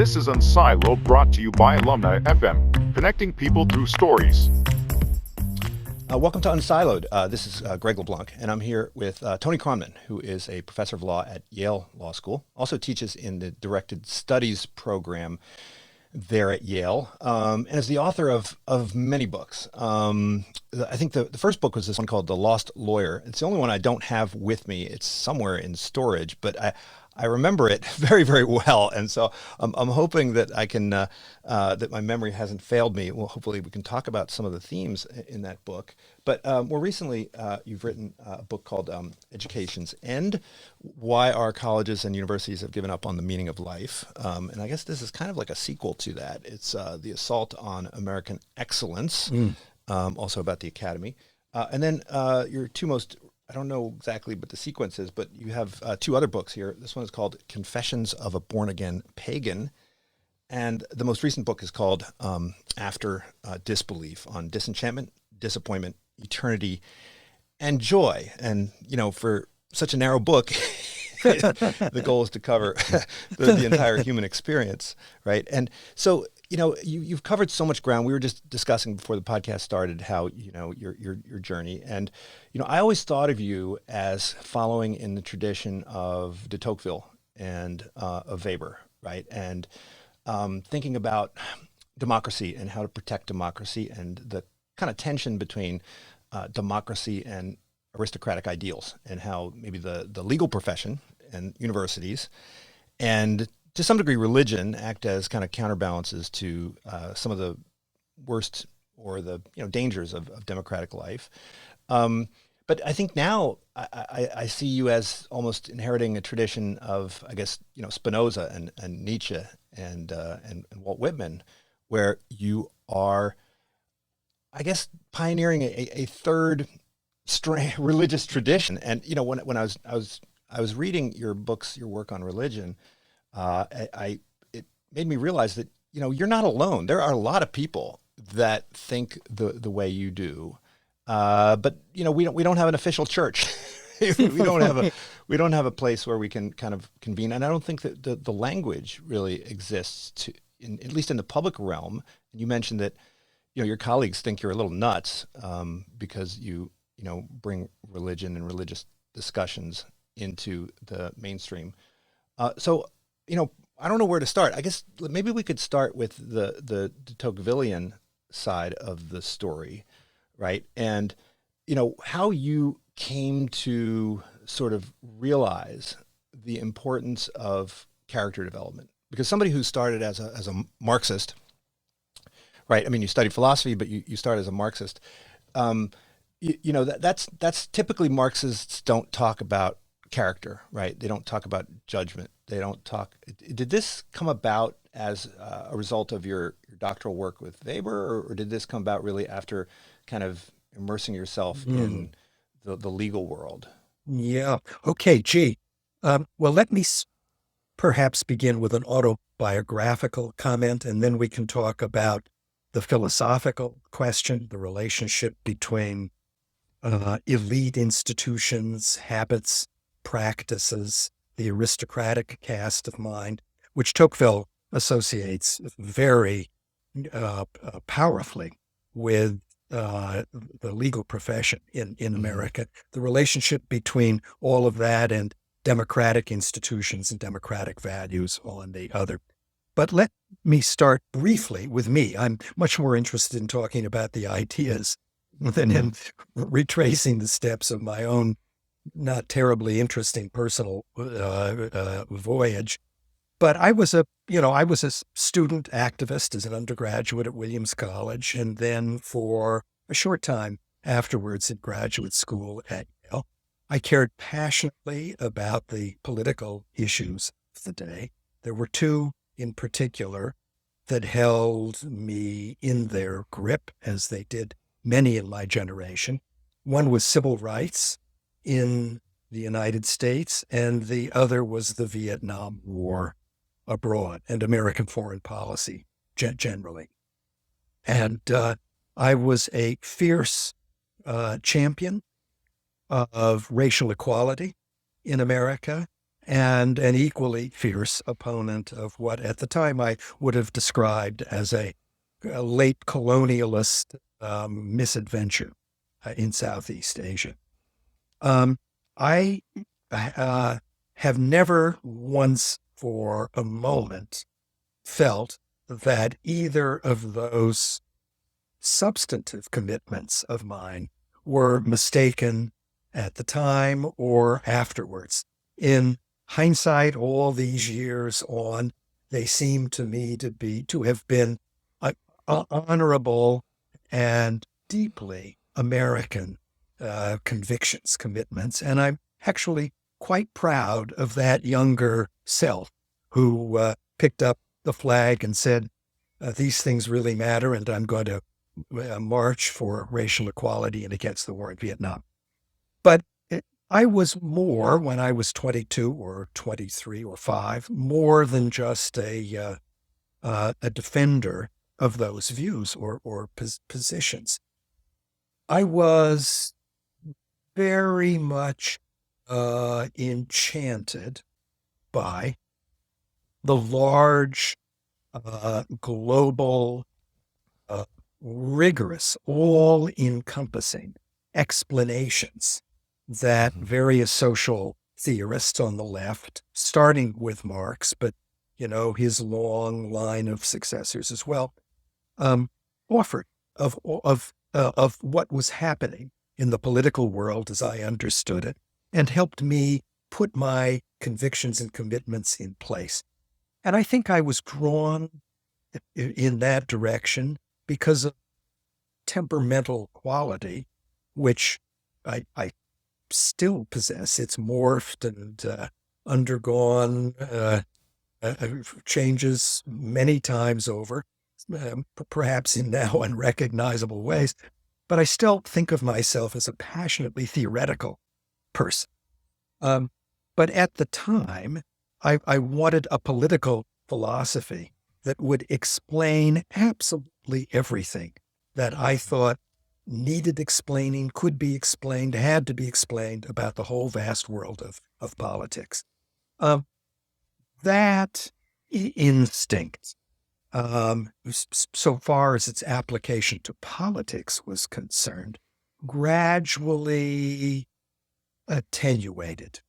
This is Unsiloed, brought to you by Alumni FM, connecting people through stories. Welcome to Unsiloed. This is Greg LeBlanc, and I'm here with Tony Kronman, who is a professor of law at Yale Law School, also teaches in the Directed Studies program there at Yale, and is the author of many books. I think the first book was this one called The Lost Lawyer. It's the only one I don't have with me. It's somewhere in storage, but I remember it very, very well. And so I'm hoping that I can, that my memory hasn't failed me. Well, hopefully we can talk about some of the themes in that book. But more recently, you've written a book called Education's End: Why Our Colleges and Universities Have Given Up on the Meaning of Life. And I guess this is kind of like a sequel to that. It's The Assault on American Excellence, also about the academy. And then your two most, I don't know exactly what the sequence is, but you have two other books here. This one is called Confessions of a Born-Again Pagan. And the most recent book is called After Disbelief, on disenchantment, disappointment, eternity, and joy. And, you know, for such a narrow book, the goal is to cover the entire human experience, right? And so, you know, you've covered so much ground. We were just discussing before the podcast started how, you know, your journey. And, you know, I always thought of you as following in the tradition of de Tocqueville and of Weber, right? And thinking about democracy and how to protect democracy and the kind of tension between democracy and aristocratic ideals, and how maybe the legal profession and universities and to some degree religion act as kind of counterbalances to some of the worst or the, you know, dangers of democratic life. But I think now I see you as almost inheriting a tradition of, I guess, you know, Spinoza and Nietzsche and Walt Whitman, where you are, I guess, pioneering a third religious tradition. And, you know, when I was reading your books, your work on religion, it made me realize that, you know, you're not alone. There are a lot of people that think the way you do, but, you know, we don't have an official church. we don't have a place where we can kind of convene. And I don't think that the language really exists at least in the public realm. And you mentioned that, you know, your colleagues think you're a little nuts because you know, bring religion and religious discussions into the mainstream. So, you know, I don't know where to start. I guess maybe we could start with the Tocquevillian side of the story, right? And, you know, how you came to sort of realize the importance of character development. Because somebody who started as a Marxist, right? I mean, you studied philosophy, but you started as a Marxist. You know, that's typically Marxists don't talk about character, right? They don't talk about judgment. They don't talk. Did this come about as a result of your doctoral work with Weber, or did this come about really after kind of immersing yourself in the legal world? Yeah. Okay. Gee. Well, let me perhaps begin with an autobiographical comment, and then we can talk about the philosophical question, the relationship between elite institutions, habits, practices, the aristocratic cast of mind, which Tocqueville associates very powerfully with the legal profession in America, the relationship between all of that and democratic institutions and democratic values on the other. But let me start briefly with me. I'm much more interested in talking about the ideas than in retracing the steps of my own not terribly interesting personal voyage. But I was a student activist as an undergraduate at Williams College, and then for a short time afterwards in graduate school at Yale. I cared passionately about the political issues of the day. There were two in particular that held me in their grip, as they did many in my generation. One was civil rights in the United States, and the other was the Vietnam War abroad and American foreign policy generally. And I was a fierce champion of racial equality in America and an equally fierce opponent of what at the time I would have described as a late colonialist misadventure in Southeast Asia. I have never once for a moment felt that either of those substantive commitments of mine were mistaken at the time or afterwards. In hindsight, all these years on, they seem to me to have been honorable and deeply American convictions, commitments. And I'm actually quite proud of that younger self who picked up the flag and said, these things really matter, and I'm going to march for racial equality and against the war in Vietnam. But I was more, when I was 22 or 23 or 5, more than just a defender of those views or positions. I was very much enchanted by the large, global, rigorous, all-encompassing explanations that various social theorists on the left, starting with Marx, but his long line of successors as well, offered of what was happening in the political world as I understood it, and helped me put my convictions and commitments in place. And I think I was drawn in that direction because of temperamental quality, which I still possess. It's morphed and undergone changes many times over, perhaps in now unrecognizable ways. But I still think of myself as a passionately theoretical person. But at the time, I wanted a political philosophy that would explain absolutely everything that I thought needed explaining, could be explained, had to be explained about the whole vast world of politics. That instinct, so far as its application to politics was concerned, gradually attenuated.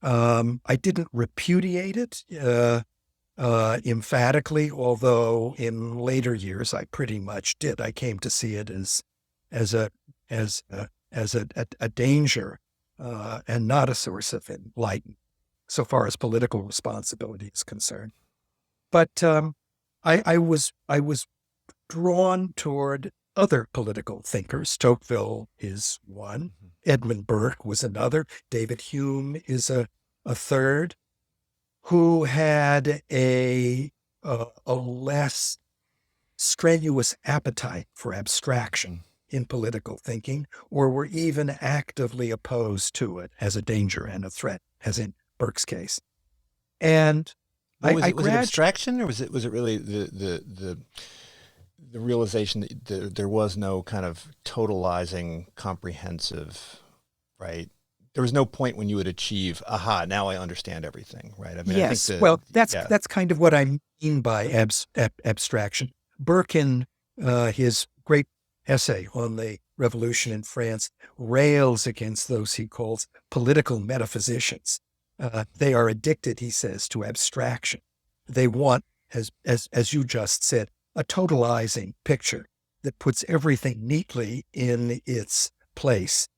I didn't repudiate it emphatically, although in later years I pretty much did. I came to see it as a danger and not a source of enlightenment, so far as political responsibility is concerned. But I was drawn toward other political thinkers. Tocqueville is one. Edmund Burke was another. David Hume is a third, who had a less strenuous appetite for abstraction in political thinking, or were even actively opposed to it as a danger and a threat, as in Burke's case. And was it abstraction, or was it really the realization that there was no kind of totalizing, comprehensive, right? There was no point when you would achieve, aha, now I understand everything, right? I mean, yes. I think that's kind of what I mean by abstraction. Burke, in his great essay on the revolution in France, rails against those he calls political metaphysicians. They are addicted, he says, to abstraction. They want, as you just said, a totalizing picture that puts everything neatly in its place.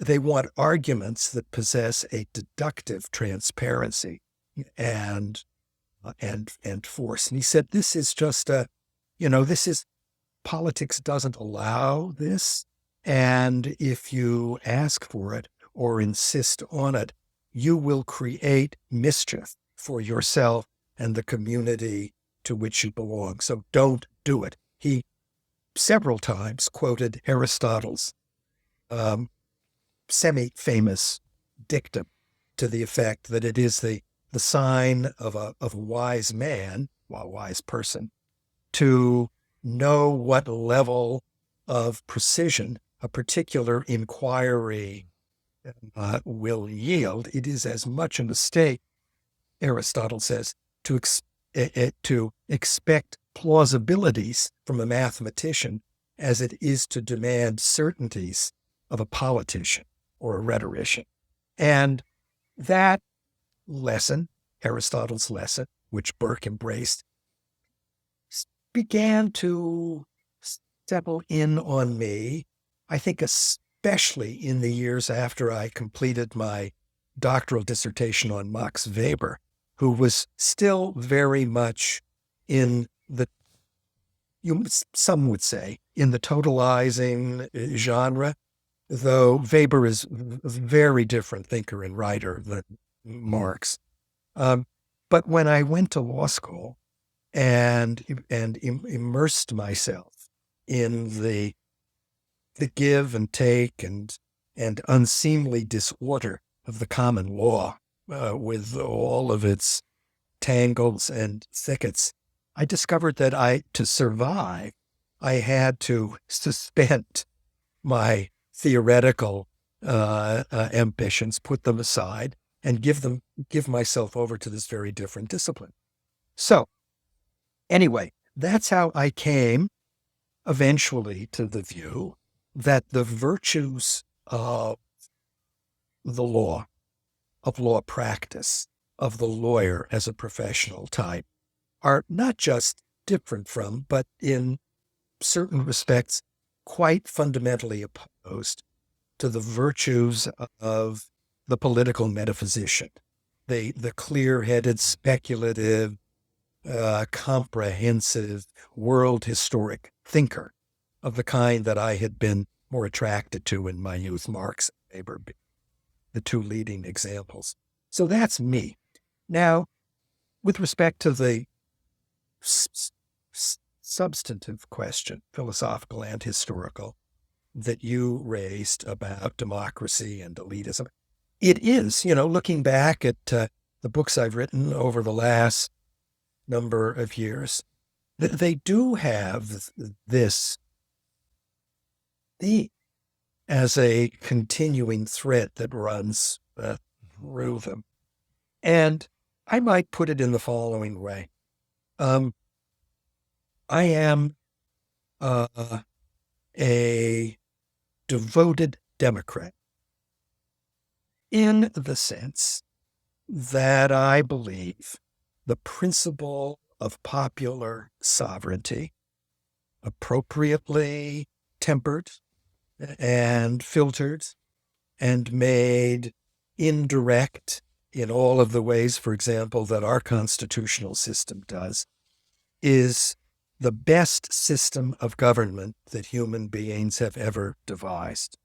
They want arguments that possess a deductive transparency and force. And he said, this is just politics doesn't allow this. And if you ask for it or insist on it, you will create mischief for yourself and the community to which you belong. So don't do it. He several times quoted Aristotle's semi-famous dictum to the effect that it is the sign of a wise man, a wise person, to know what level of precision a particular inquiry will yield. It is as much a mistake, Aristotle says, to expect plausibilities from a mathematician as it is to demand certainties of a politician or a rhetorician. And that lesson, Aristotle's lesson, which Burke embraced, began to settle in on me, I think especially in the years after I completed my doctoral dissertation on Max Weber, who was still very much in the, some would say, in the totalizing genre, though Weber is a very different thinker and writer than Marx. But when I went to law school and immersed myself in the give and take and unseemly disorder of the common law, with all of its tangles and thickets, I discovered that to survive, I had to suspend my theoretical ambitions, put them aside, and give myself over to this very different discipline. So anyway, that's how I came eventually to the view that the virtues of the law, of law practice, of the lawyer as a professional type are not just different from, but in certain respects, quite fundamentally opposed to the virtues of the political metaphysician, the clear-headed, speculative, comprehensive, world historic thinker of the kind that I had been more attracted to in my youth, Marx and Weber, the two leading examples. So that's me. Now, with respect to the substantive question, philosophical and historical, that you raised about democracy and elitism, it is, looking back at the books I've written over the last number of years, that they do have this theme as a continuing thread that runs through them. And I might put it in the following way. I am a devoted Democrat in the sense that I believe the principle of popular sovereignty, appropriately tempered and filtered and made indirect in all of the ways, for example, that our constitutional system does, is the best system of government that human beings have ever devised.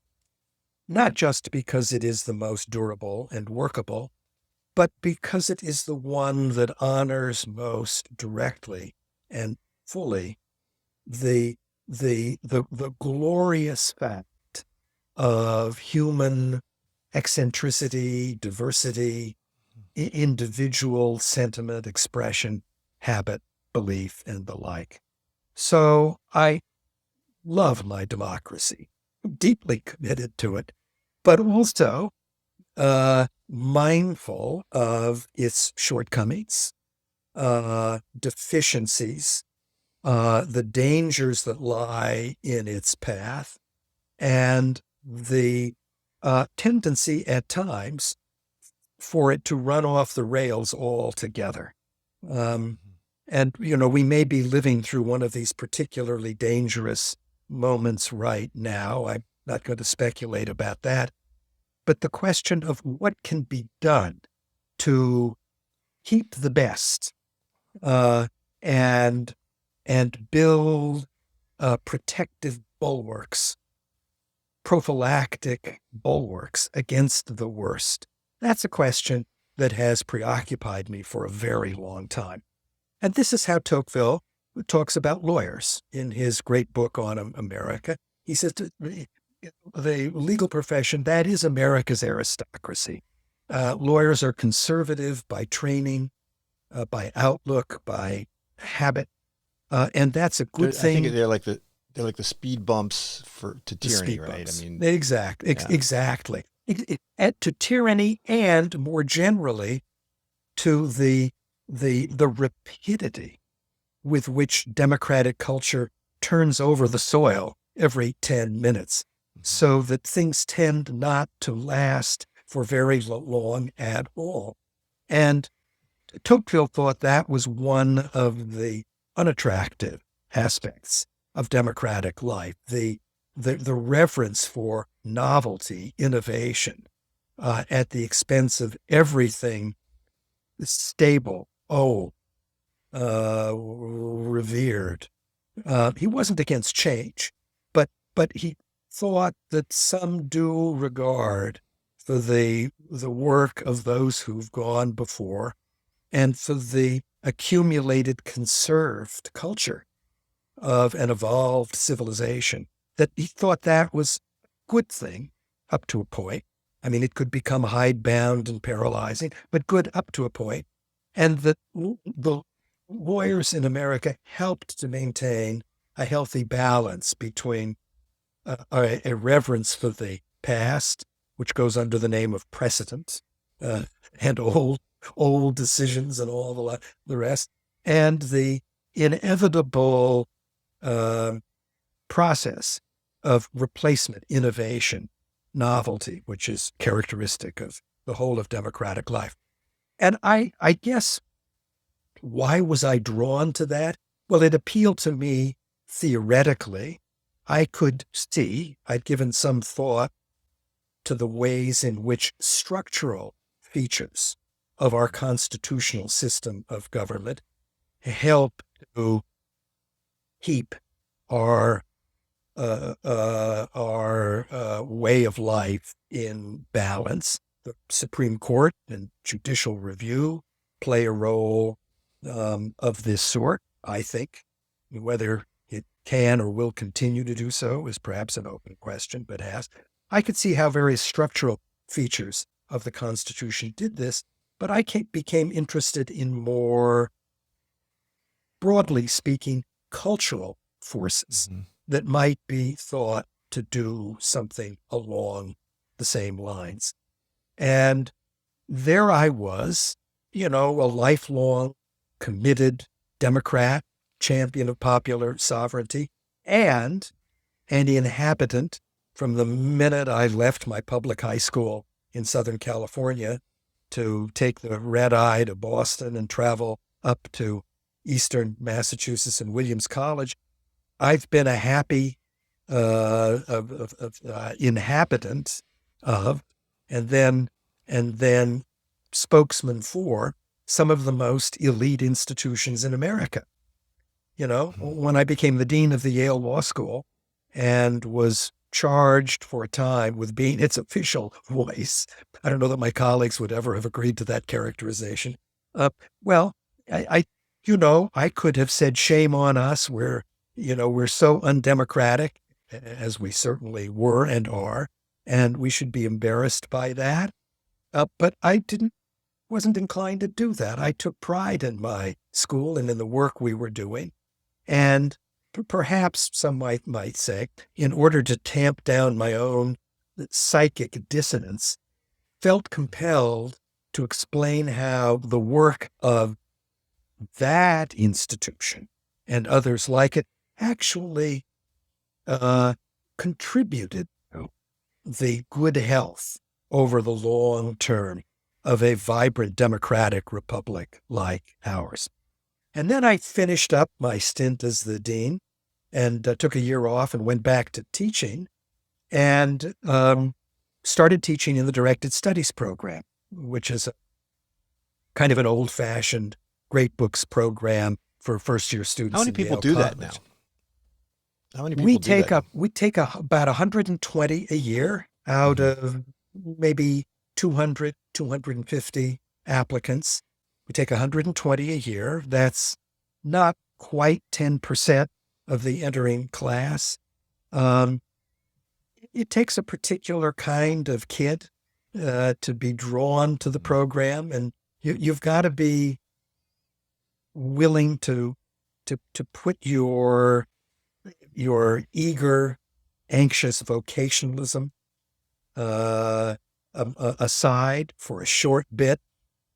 Not just because it is the most durable and workable, but because it is the one that honors most directly and fully the glorious fact of human eccentricity, diversity, individual sentiment, expression, habit, belief, and the like. So I love my democracy, deeply committed to it, but also mindful of its shortcomings, deficiencies, the dangers that lie in its path, and the tendency at times for it to run off the rails altogether. And, we may be living through one of these particularly dangerous moments right now. I'm not going to speculate about that. But the question of what can be done to keep the best and build protective bulwarks, prophylactic bulwarks against the worst. That's a question that has preoccupied me for a very long time. And this is how Tocqueville talks about lawyers in his great book on America. He says the legal profession, that is America's aristocracy. Lawyers are conservative by training, by outlook, by habit, and that's a good thing. I think they're like the speed bumps to tyranny, right? Bumps. Exactly. to tyranny, and more generally to the rapidity with which democratic culture turns over the soil every 10 minutes, so that things tend not to last for very long at all. And Tocqueville thought that was one of the unattractive aspects of democratic life, the reverence for novelty, innovation, at the expense of everything stable, old, revered. He wasn't against change, but he thought that some due regard for the work of those who've gone before, and for the accumulated conserved culture of an evolved civilization, that he thought that was a good thing up to a point. I mean, it could become hidebound and paralyzing, but good up to a point. And that the lawyers in America helped to maintain a healthy balance between a reverence for the past, which goes under the name of precedent, and old decisions and all the rest, and the inevitable process of replacement, innovation, novelty, which is characteristic of the whole of democratic life. And I guess, why was I drawn to that? Well, it appealed to me theoretically. I could see, I'd given some thought to the ways in which structural features of our constitutional system of government help to keep our way of life in balance. The Supreme Court and judicial review play a role of this sort, I think. Whether it can or will continue to do so is perhaps an open question, but has. I could see how various structural features of the Constitution did this, but I became interested in more, broadly speaking, cultural forces that might be thought to do something along the same lines. And there I was, a lifelong, committed Democrat, champion of popular sovereignty, and an inhabitant from the minute I left my public high school in Southern California to take the red eye to Boston and travel up to Eastern Massachusetts and Williams College. I've been a happy inhabitant of, and then spokesman for some of the most elite institutions in America. When I became the dean of the Yale Law School and was charged for a time with being its official voice, I don't know that my colleagues would ever have agreed to that characterization. Well, I could have said, shame on us. We're so undemocratic, as we certainly were and are, and we should be embarrassed by that. But I wasn't inclined to do that. I took pride in my school and in the work we were doing. And perhaps some might say, in order to tamp down my own psychic dissonance, felt compelled to explain how the work of that institution and others like it actually contributed to the good health over the long term of a vibrant democratic republic like ours. And then I finished up my stint as the dean and took a year off and went back to teaching and started teaching in the directed studies program, which is a kind of an old-fashioned great books program for first-year students. How many people do that now? How many people do that? We take about 120 a year out of maybe 200, 250 applicants. We take 120 a year. That's not quite 10% of the entering class. It takes a particular kind of kid to be drawn to the program, and you've got to be willing to put your eager, anxious vocationalism aside for a short bit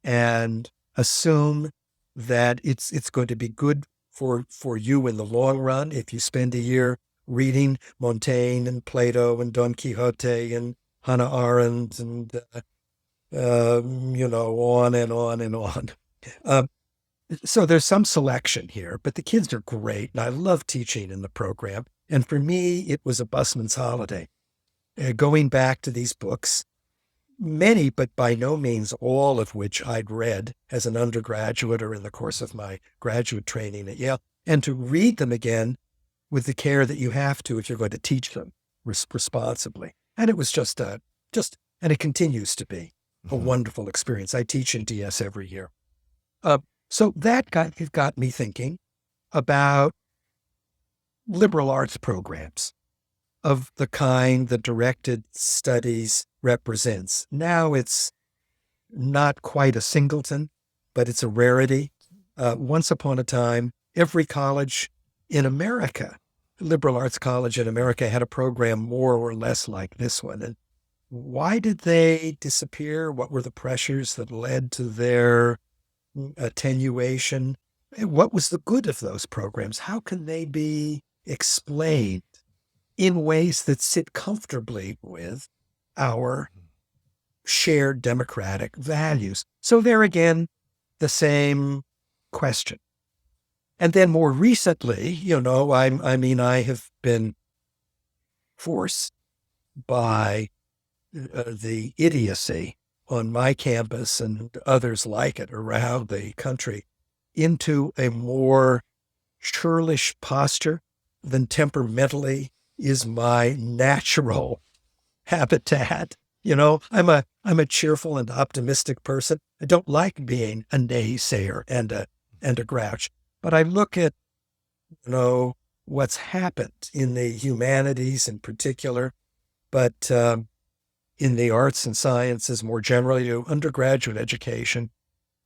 and assume that it's going to be good for you in the long run if you spend a year reading Montaigne and Plato and Don Quixote and Hannah Arendt and on and on and on. So there's some selection here, but the kids are great, and I love teaching in the program. And for me, it was a busman's holiday. Going back to these books, many, but by no means all of which I'd read as an undergraduate or in the course of my graduate training at Yale, and to read them again with the care that you have to if you're going to teach them responsibly. And it was and it continues to be a wonderful experience. I teach in DS every year. So that got me thinking about liberal arts programs of the kind that directed studies represents. Now it's not quite a singleton, but it's a rarity. Once upon a time, every college in America, liberal arts college in America, had a program more or less like this one. And why did they disappear? What were the pressures that led to their attenuation? What was the good of those programs? How can they be explained in ways that sit comfortably with our shared democratic values? So there again, the same question. And then more recently, I have been forced by the idiocy on my campus and others like it around the country into a more churlish posture than temperamentally is my natural habitat. I'm a cheerful and optimistic person. I don't like being a naysayer and a grouch. But I look at, what's happened in the humanities in particular, but in the arts and sciences more generally, undergraduate education,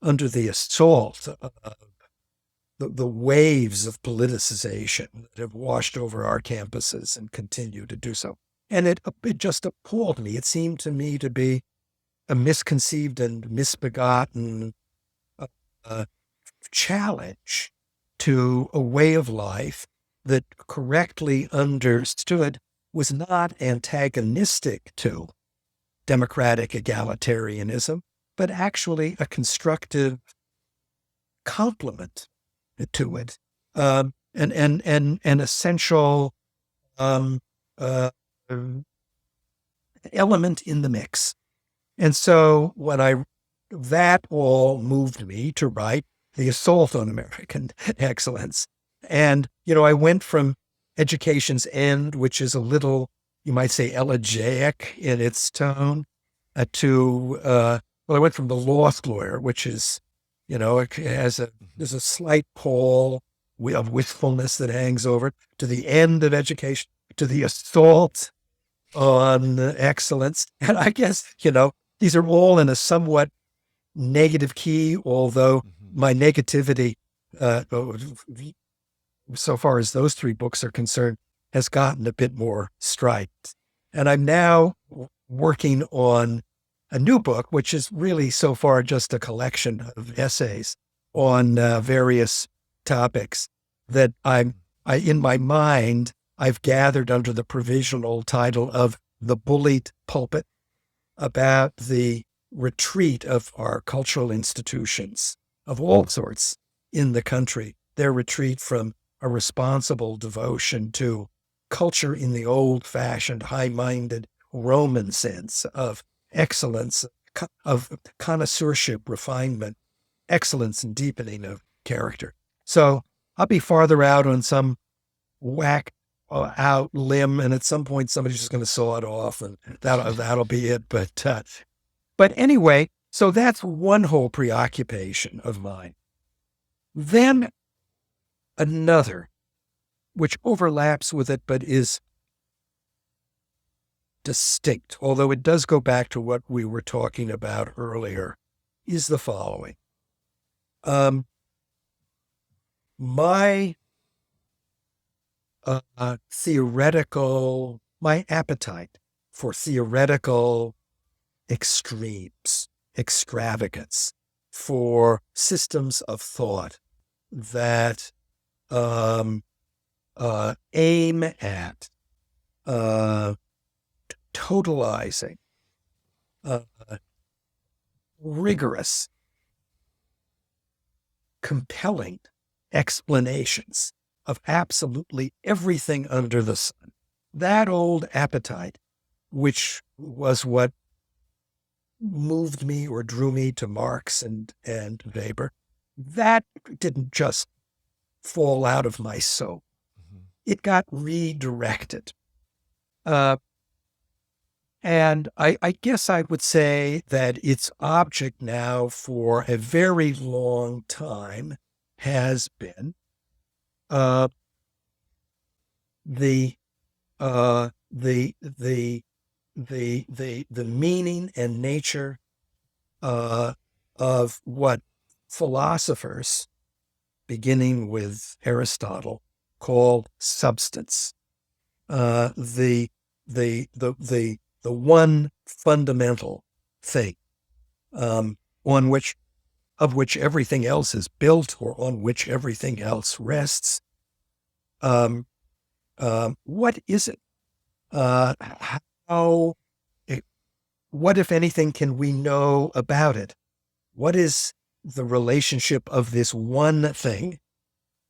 under the assault of the waves of politicization that have washed over our campuses and continue to do so. And it just appalled me. It seemed to me to be a misconceived and misbegotten challenge to a way of life that, correctly understood, was not antagonistic to democratic egalitarianism, but actually a constructive complement to it, an essential element in the mix. And so that all moved me to write The Assault on American Excellence. And, I went from Education's End, which is a little, you might say, elegiac in its tone, I went from The Lost Lawyer, which is, there's a slight pall of wistfulness that hangs over it, to the end of education, to The Assault on Excellence. And I guess, these are all in a somewhat negative key, although my negativity, so far as those three books are concerned, has gotten a bit more striped. And I'm now working on a new book, which is really so far just a collection of essays on various topics that in my mind, I've gathered under the provisional title of The Bullied Pulpit, about the retreat of our cultural institutions of all sorts in the country, their retreat from a responsible devotion to culture in the old-fashioned, high-minded Roman sense of excellence, of connoisseurship, refinement, excellence and deepening of character. So I'll be farther out on some whack out limb, and at some point somebody's just going to saw it off, and that'll be it. But anyway, so that's one whole preoccupation of mine. Then another, which overlaps with it but is distinct, although it does go back to what we were talking about earlier, is the following. My my appetite for theoretical extremes, extravagance, for systems of thought that aim at totalizing rigorous, compelling explanations of absolutely everything under the sun. That old appetite, which was what moved me or drew me to Marx and Weber, that didn't just fall out of my soul. It got redirected. And I guess I would say that its object now for a very long time has been the meaning and nature of what philosophers, beginning with Aristotle, called substance. The one fundamental thing of which everything else is built, or on which everything else rests. What is it? What, if anything, can we know about it? What is the relationship of this one thing,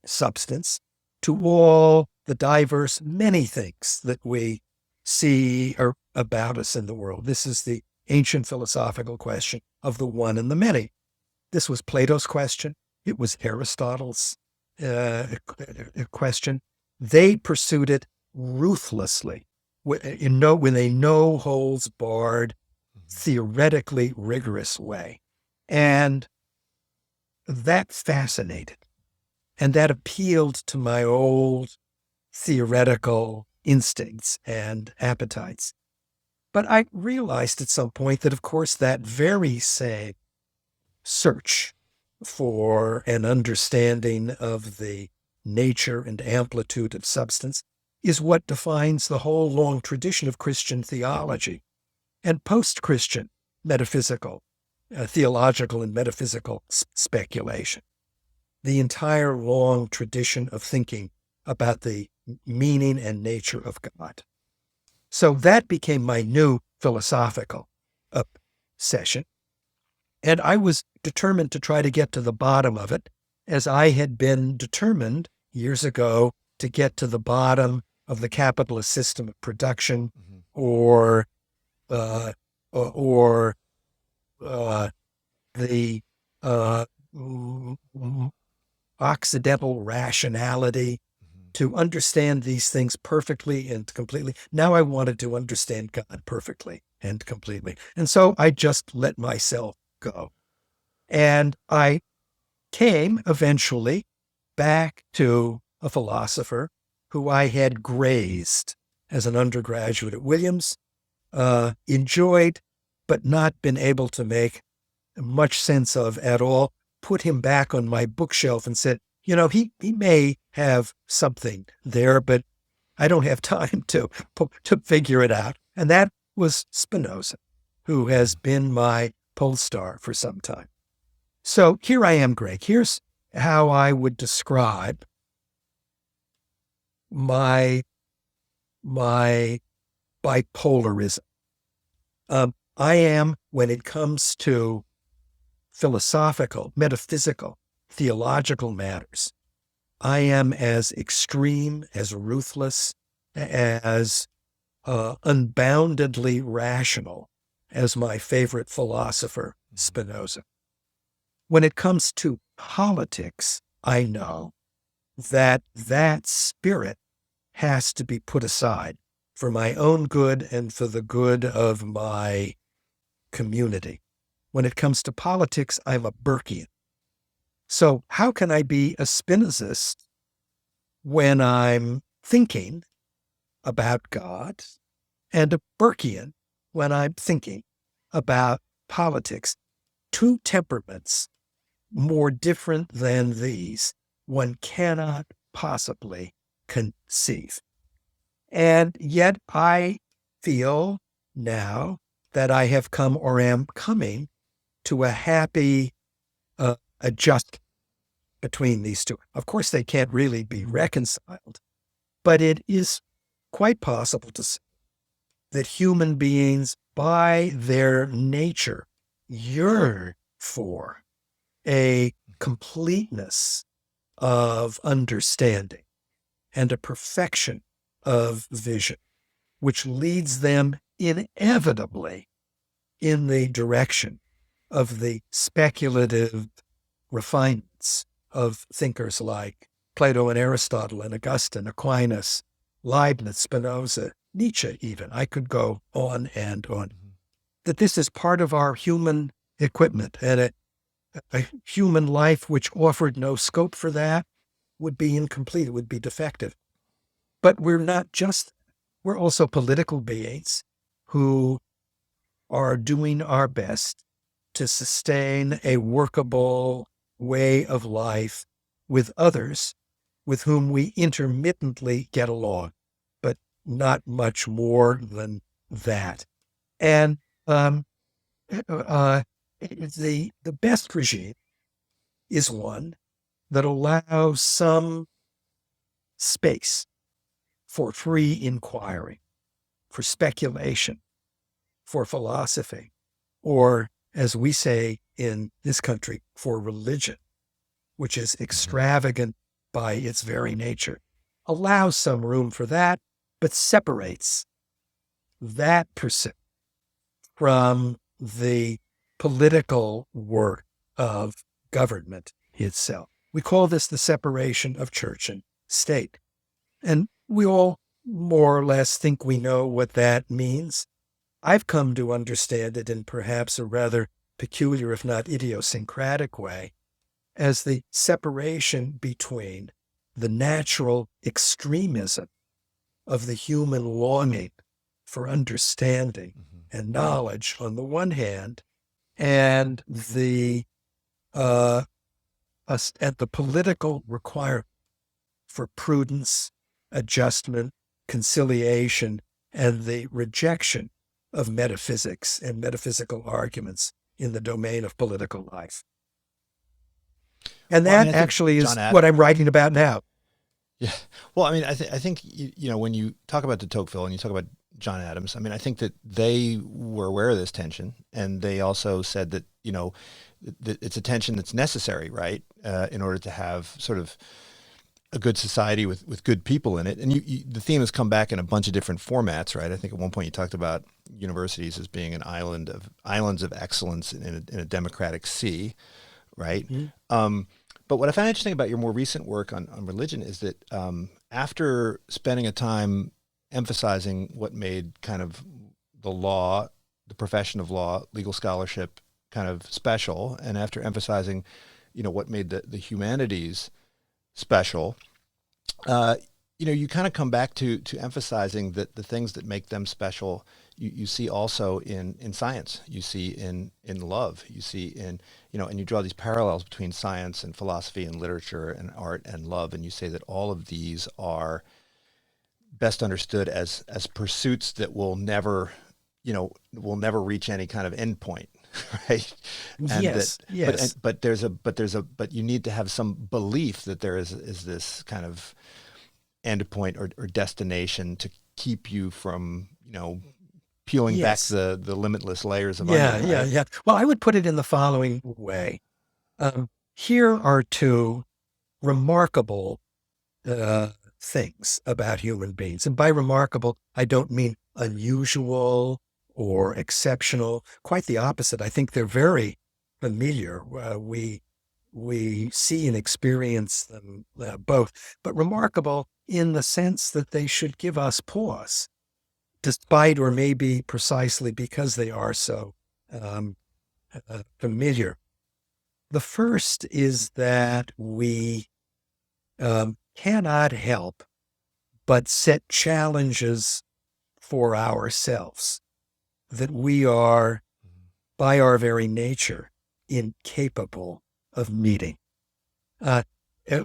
substance, to all the diverse many things that we see about us in the world? This is the ancient philosophical question of the one and the many. This was Plato's question. It was Aristotle's question. They pursued it ruthlessly, in a no holds barred, theoretically rigorous way. And that fascinated. And that appealed to my old theoretical instincts and appetites. But I realized at some point that, of course, that very same search for an understanding of the nature and amplitude of substance is what defines the whole long tradition of Christian theology and post-Christian metaphysical, theological and metaphysical speculation. The entire long tradition of thinking about the meaning and nature of God. So that became my new philosophical obsession. And I was determined to try to get to the bottom of it, as I had been determined years ago to get to the bottom of the capitalist system of production, or the Occidental rationality, to understand these things perfectly and completely. Now I wanted to understand God perfectly and completely. And so I just let myself go. And I came eventually back to a philosopher who I had grazed as an undergraduate at Williams, enjoyed, but not been able to make much sense of at all. Put him back on my bookshelf and said, he may have something there, but I don't have time to figure it out. And that was Spinoza, who has been my pole star for some time. So here I am, Greg. Here's how I would describe my bipolarism. I am, when it comes to philosophical, metaphysical, theological matters, I am as extreme, as ruthless, as unboundedly rational as my favorite philosopher, Spinoza. When it comes to politics, I know that spirit has to be put aside for my own good and for the good of my community. When it comes to politics, I'm a Burkean. So how can I be a Spinozist when I'm thinking about God, and a Burkean when I'm thinking about politics? Two temperaments more different than these one cannot possibly conceive. And yet I feel now that I have come or am coming to a happy adjustment between these two. Of course, they can't really be reconciled, but it is quite possible to say that human beings, by their nature, yearn for a completeness of understanding and a perfection of vision, which leads them inevitably in the direction of the speculative refinements of thinkers like Plato and Aristotle and Augustine, Aquinas, Leibniz, Spinoza, Nietzsche even. I could go on and on. That this is part of our human equipment, and a human life which offered no scope for that would be incomplete, it would be defective. But we're not just, we're also political beings who are doing our best to sustain a workable way of life with others with whom we intermittently get along, but not much more than that. And the best regime is one that allows some space for free inquiry, for speculation, for philosophy, or, as we say in this country, for religion, which is extravagant by its very nature, allows some room for that, but separates that pursuit from the political work of government itself. We call this the separation of church and state. And we all more or less think we know what that means. I've come to understand it in perhaps a rather peculiar, if not idiosyncratic way, as the separation between the natural extremism of the human longing for understanding and knowledge on the one hand, and the political requirement for prudence, adjustment, conciliation, and the rejection of metaphysics and metaphysical arguments in the domain of political life. And that actually is what I'm writing about now. Yeah. Well, I mean, I think, when you talk about de Tocqueville and you talk about John Adams, I mean, I think that they were aware of this tension, and they also said that, that it's a tension that's necessary, right, in order to have sort of a good society with good people in it. And the theme has come back in a bunch of different formats, right? I think at one point you talked about universities as being an islands of excellence in a democratic sea, right? Mm-hmm. But what I found interesting about your more recent work on religion is that after spending a time emphasizing what made kind of the law, the profession of law, legal scholarship kind of special, and after emphasizing, what made the humanities special, you kind of come back to emphasizing that the things that make them special, you see also in science, you see in love, you see in, and you draw these parallels between science and philosophy and literature and art and love, and you say that all of these are best understood as pursuits that will never reach any kind of endpoint. Right. And yes. But you need to have some belief that there is this kind of endpoint or destination to keep you from, peeling back the limitless layers of onion. Right? Yeah. Well, I would put it in the following way. Here are two remarkable things about human beings. And by remarkable, I don't mean unusual or exceptional. Quite the opposite. I think they're very familiar. We see and experience them both, but remarkable in the sense that they should give us pause, despite or maybe precisely because they are so familiar. The first is that we cannot help but set challenges for ourselves that we are, by our very nature, incapable of meeting.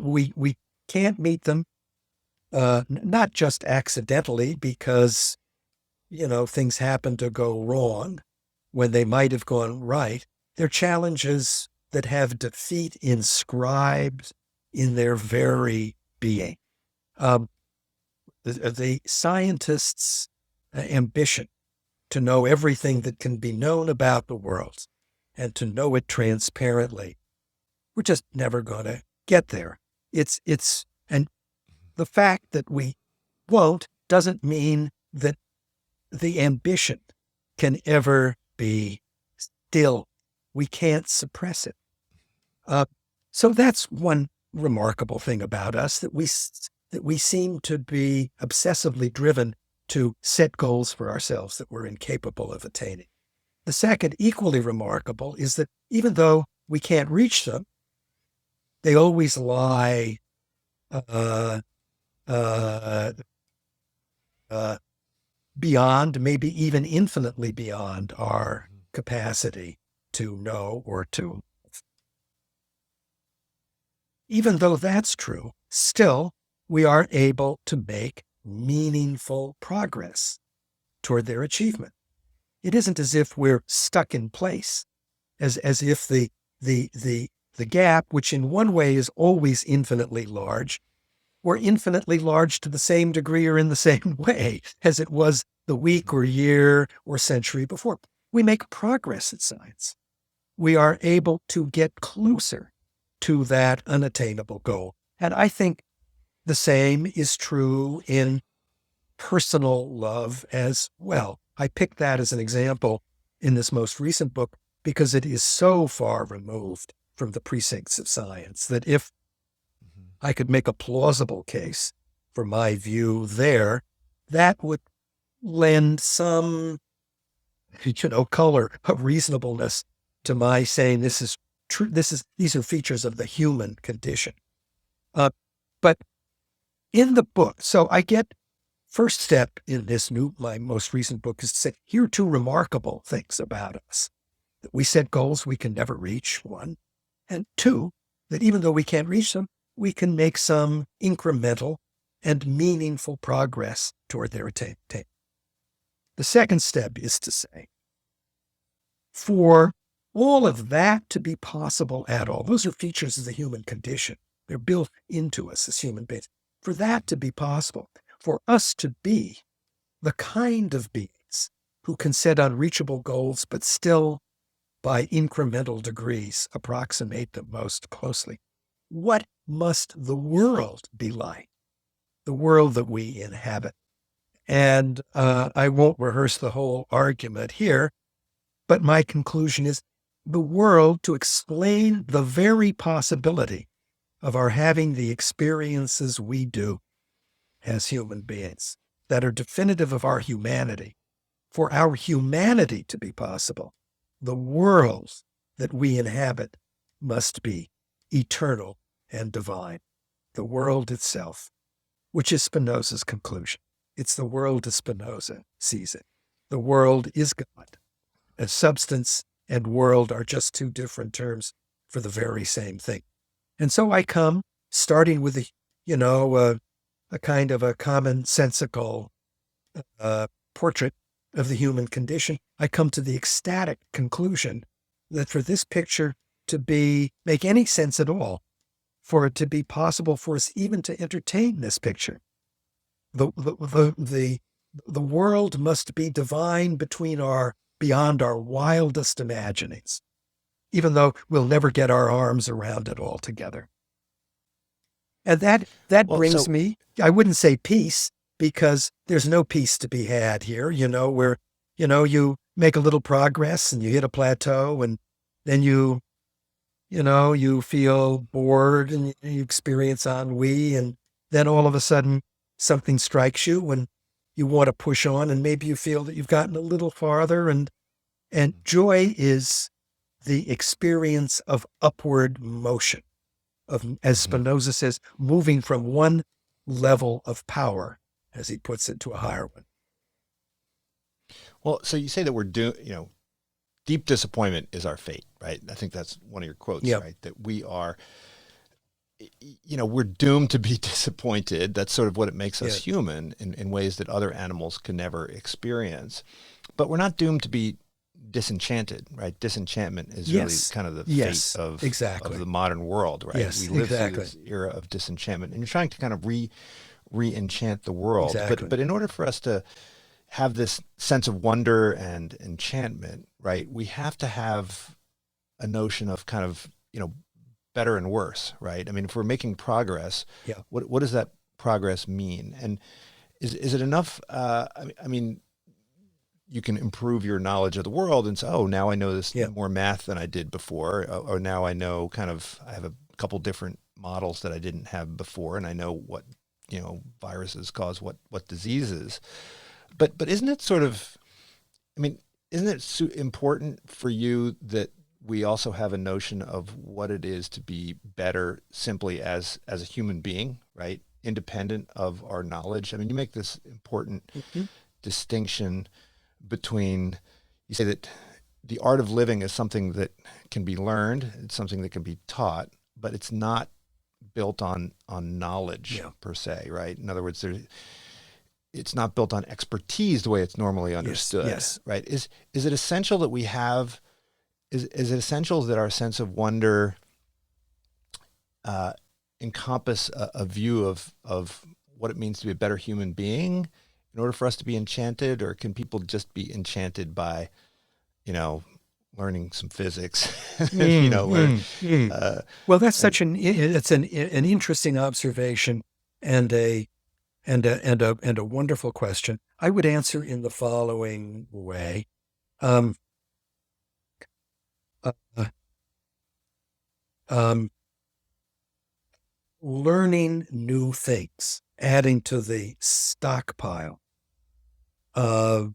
We can't meet them, not just accidentally because, things happen to go wrong, when they might have gone right. They're challenges that have defeat inscribed in their very being. The scientist's ambition to know everything that can be known about the world and to know it transparently, we're just never going to get there. And the fact that we won't doesn't mean that the ambition can ever be still. We can't suppress it. So that's one remarkable thing about us, that we seem to be obsessively driven to set goals for ourselves that we're incapable of attaining. The second, equally remarkable, is that even though we can't reach them, they always lie beyond, maybe even infinitely beyond our capacity to know or to. Even though that's true, still we are able to make meaningful progress toward their achievement. It isn't as if we're stuck in place, as if the gap, which in one way is always infinitely large, were infinitely large to the same degree or in the same way as it was the week or year or century before. We make progress in science. We are able to get closer to that unattainable goal. And I think the same is true in personal love as well. I picked that as an example in this most recent book because it is so far removed from the precincts of science that if I could make a plausible case for my view there, that would lend some, color of reasonableness to my saying this is true. These are features of the human condition. But in the book, so I get first step in my most recent book is to say, here are two remarkable things about us. That we set goals we can never reach, one. And two, that even though we can't reach them, we can make some incremental and meaningful progress toward their attainment. The second step is to say, for all of that to be possible at all, those are features of the human condition. They're built into us as human beings. For that to be possible, for us to be the kind of beings who can set unreachable goals, but still by incremental degrees approximate them most closely, what must the world be like? The world that we inhabit. And I won't rehearse the whole argument here, but my conclusion is the world, to explain the very possibility of our having the experiences we do as human beings that are definitive of our humanity. For our humanity to be possible, the world that we inhabit must be eternal and divine. The world itself, which is Spinoza's conclusion. It's the world as Spinoza sees it. The world is God. As substance and world are just two different terms for the very same thing. And so I come, starting with a kind of a commonsensical portrait of the human condition, I come to the ecstatic conclusion that for this picture to make any sense at all, for it to be possible for us even to entertain this picture, the world must be divine beyond our wildest imaginings, even though we'll never get our arms around it altogether. And that brings me, I wouldn't say peace, because there's no peace to be had here, where, you make a little progress and you hit a plateau and then you feel bored and you experience ennui, and then all of a sudden something strikes you and you want to push on, and maybe you feel that you've gotten a little farther, and joy is the experience of upward motion, as Spinoza says, moving from one level of power, as he puts it, to a higher one. Well, so you say that we're deep disappointment is our fate, right? I think that's one of your quotes, right? That we are, we're doomed to be disappointed. That's sort of what it makes us human in ways that other animals can never experience. But we're not doomed to be disenchanted, right? Disenchantment is really Yes. kind of the Yes. fate of Exactly. the modern world, right? Yes. We live through Exactly. this era of disenchantment, and you're trying to kind of re-enchant the world. Exactly. But in order for us to have this sense of wonder and enchantment, right, we have to have a notion of kind of, better and worse, right? I mean, if we're making progress, Yeah. what does that progress mean? And is it enough? I mean, you can improve your knowledge of the world and say, oh, now I know this Yeah. more math than I did before, or now I know I have a couple different models that I didn't have before, and I know what, viruses cause what diseases. But isn't it sort of, I mean, isn't it important for you that we also have a notion of what it is to be better simply as a human being, right? Independent of our knowledge. I mean, you make this important distinction between, you say that the art of living is something that can be learned, it's something that can be taught, but it's not built on knowledge per se, right? In other words, it's not built on expertise the way it's normally understood, yes. right? Is it essential that we have, is it essential that our sense of wonder encompass a view of what it means to be a better human being in order for us to be enchanted, or can people just be enchanted by, learning some physics? Well, that's it's an interesting observation and a wonderful question. I would answer in the following way. Um, learning new things, adding to the stockpile of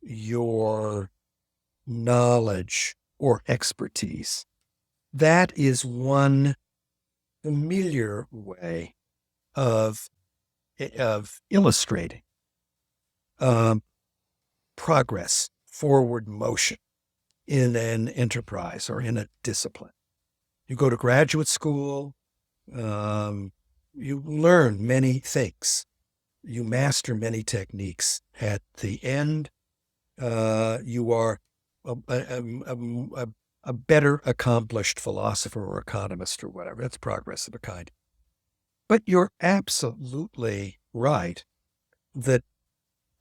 your knowledge or expertise. That is one familiar way of illustrating progress, forward motion in an enterprise or in a discipline. You go to graduate school, you learn many things, you master many techniques. At the end, you are a better accomplished philosopher or economist or whatever. That's progress of a kind. But you're absolutely right that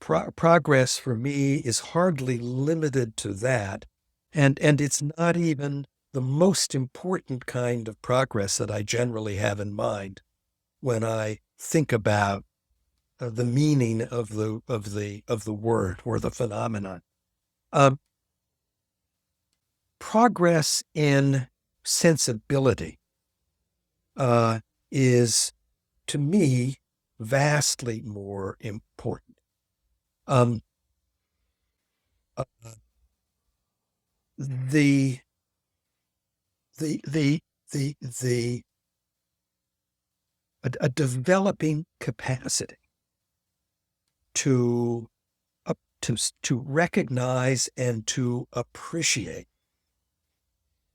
progress for me is hardly limited to that. And it's not even the most important kind of progress that I generally have in mind when I think about the meaning of the word or the phenomenon. Progress in sensibility is, to me, vastly more important. The a developing capacity to recognize and to appreciate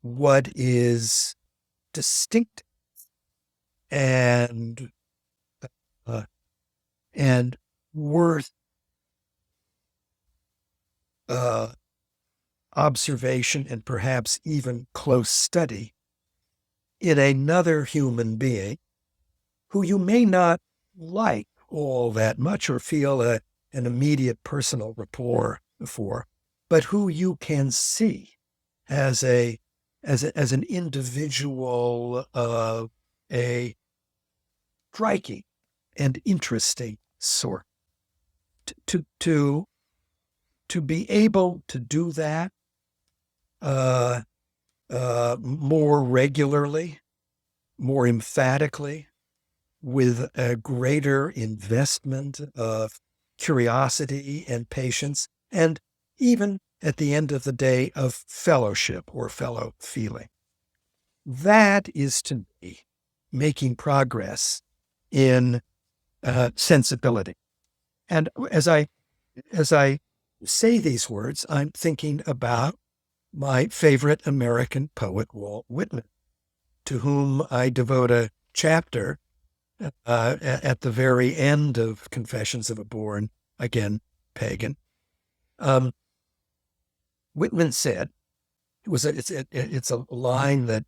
what is distinct and worth observation and perhaps even close study in another human being who you may not like all that much or feel an immediate personal rapport for, but who you can see as an individual, a striking and interesting sort. To be able to do that more regularly, more emphatically, with a greater investment of curiosity and patience, and even at the end of the day of fellowship or fellow feeling. That is, to me, making progress in sensibility. And as I say these words, I'm thinking about my favorite American poet, Walt Whitman, to whom I devote a chapter at the very end of Confessions of a Born, again, Pagan. Whitman said, it's a line that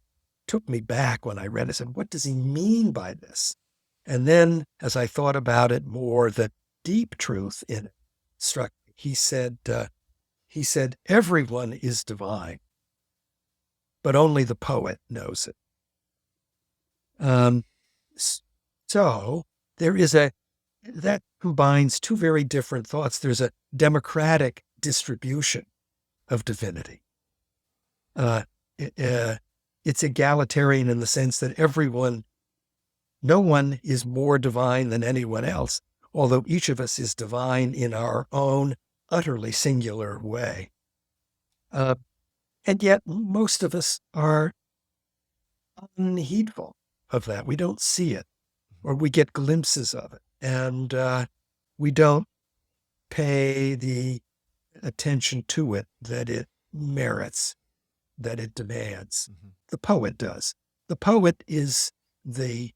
took me back when I read it. I said, what does he mean by this? And then as I thought about it more, the deep truth in it struck me. He said, everyone is divine, but only the poet knows it. So there is that combines two very different thoughts. There's a democratic distribution of divinity. It's egalitarian in the sense that no one is more divine than anyone else, although each of us is divine in our own utterly singular way. And yet most of us are unheedful of that. We don't see it, or we get glimpses of it, and we don't pay the attention to it that it merits, that it demands. Mm-hmm. The poet does. The poet is the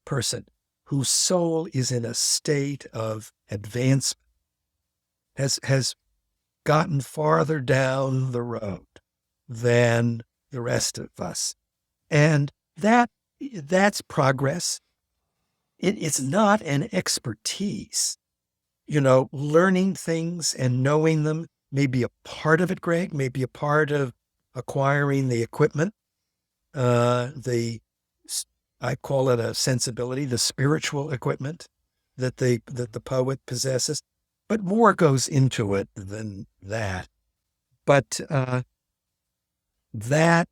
person whose soul is in a state of advancement, has gotten farther down the road than the rest of us. And that's progress. It's not an expertise. Learning things and knowing them may be a part of it, Greg, may be a part of acquiring the equipment, I call it a sensibility, the spiritual equipment that the poet possesses. But more goes into it than that. But that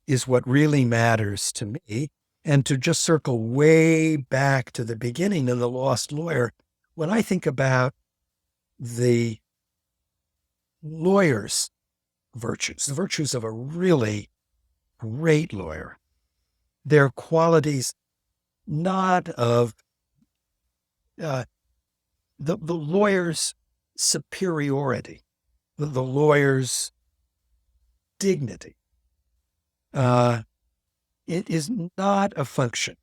is what really matters to me. And to just circle way back to the beginning of The Lost Lawyer, when I think about the lawyer's virtues, the virtues of a really great lawyer, they're qualities not of the lawyer's superiority, the lawyer's dignity. It is not a function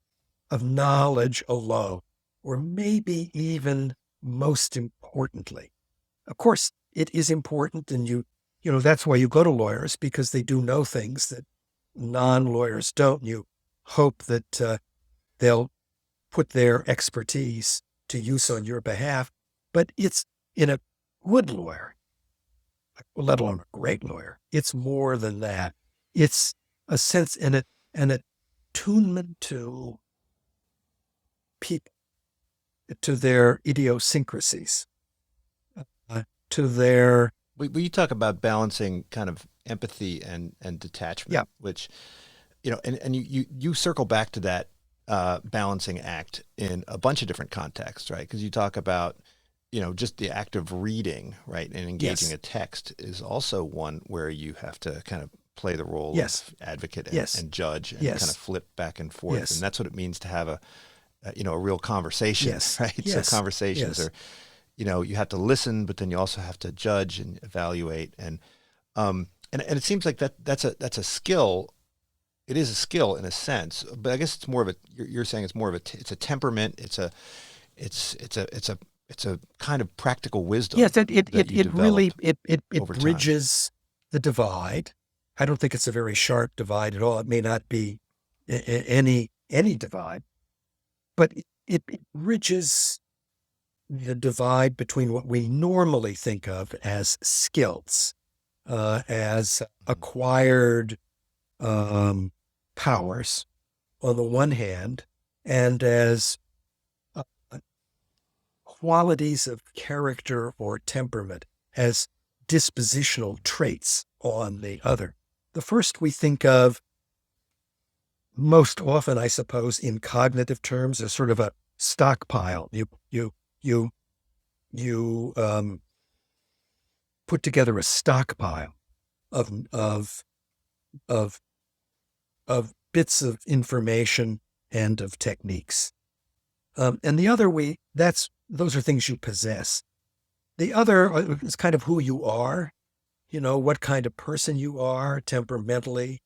of knowledge alone, or maybe even most importantly. Of course, it is important, and that's why you go to lawyers, because they do know things that non-lawyers don't. You hope that they'll put their expertise to use on your behalf. But it's in a good lawyer, let alone a great lawyer, it's more than that. It's a sense and an attunement to people, to their idiosyncrasies, to their... When you talk about balancing kind of empathy and detachment, yeah. Which, and you circle back to that balancing act in a bunch of different contexts, right? Because you talk about, just the act of reading, right? And engaging Yes. a text is also one where you have to kind of play the role Yes. of advocate Yes. and judge and Yes. kind of flip back and forth. Yes. And that's what it means to have a real conversation, Yes. right? Yes. So conversations Yes. are, you have to listen, but then you also have to judge and evaluate. And it seems like that's a skill. It is a skill in a sense, but I guess it's more of you're saying it's more of it's a temperament. It's a kind of practical wisdom. Yes, it really over bridges the divide. I don't think it's a very sharp divide at all. It may not be any divide, but it bridges the divide between what we normally think of as skills, as acquired powers on the one hand, and as qualities of character or temperament, as dispositional traits on the other. The first we think of most often, I suppose, in cognitive terms, as sort of a stockpile. You put together a stockpile of bits of information and of techniques. And the other those are things you possess. The other is kind of who you are, what kind of person you are temperamentally,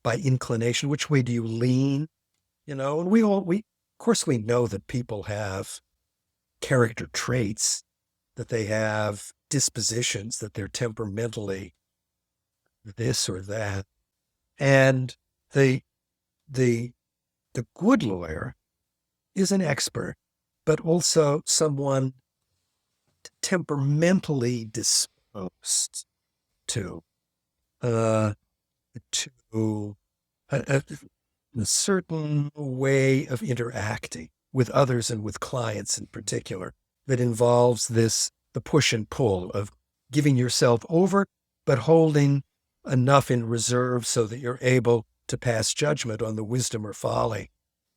by inclination, which way do you lean, and of course we know that people have character traits, that they have dispositions, that they're temperamentally this or that. And the good lawyer is an expert, but also someone temperamentally disposed to a certain way of interacting with others and with clients in particular that involves the push and pull of giving yourself over, but holding enough in reserve so that you're able to pass judgment on the wisdom or folly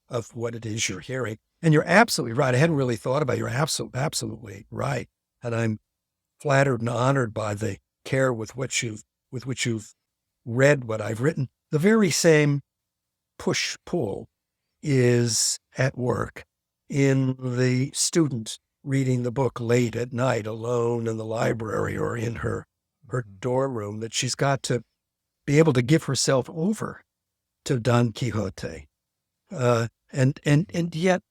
of what it is you're hearing. And you're absolutely right. I hadn't really thought about it. You're absolutely right. And I'm flattered and honored by the care with which you've read what I've written. The very same push-pull is at work in the student reading the book late at night alone in the library or in her dorm room, that she's got to be able to give herself over to Don Quixote, and yet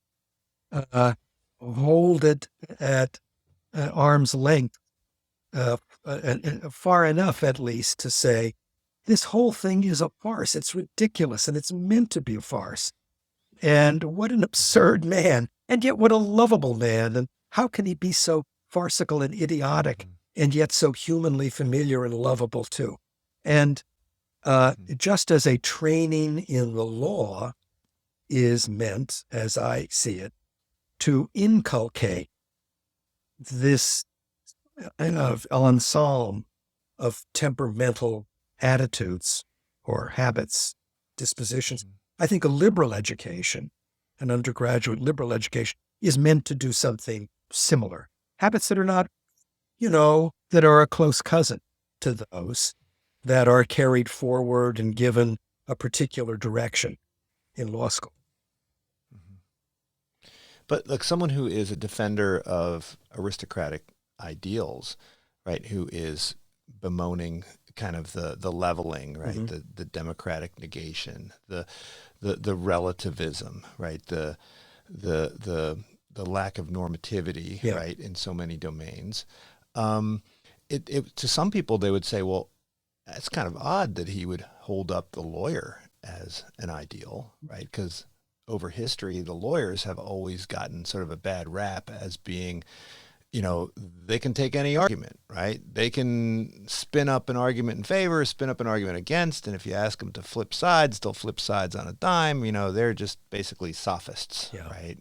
hold it at arm's length, far enough at least to say, this whole thing is a farce. It's ridiculous, and it's meant to be a farce. And what an absurd man, and yet what a lovable man. And how can he be so farcical and idiotic, and yet so humanly familiar and lovable too? And just as a training in the law is meant, as I see it, to inculcate this ensemble of temperamental attitudes or habits, dispositions, I think a liberal education, an undergraduate liberal education, is meant to do something similar. Habits that are not, that are a close cousin to those that are carried forward and given a particular direction in law school. But like someone who is a defender of aristocratic ideals, right, who is bemoaning kind of the leveling, right, the democratic negation, the relativism, right, the lack of normativity, right, in so many domains. It to some people they would say, well, it's kind of odd that he would hold up the lawyer as an ideal, right? Because over history, the lawyers have always gotten sort of a bad rap as being, they can take any argument, right? They can spin up an argument in favor, spin up an argument against, and if you ask them to flip sides, they'll flip sides on a dime. They're just basically sophists, right?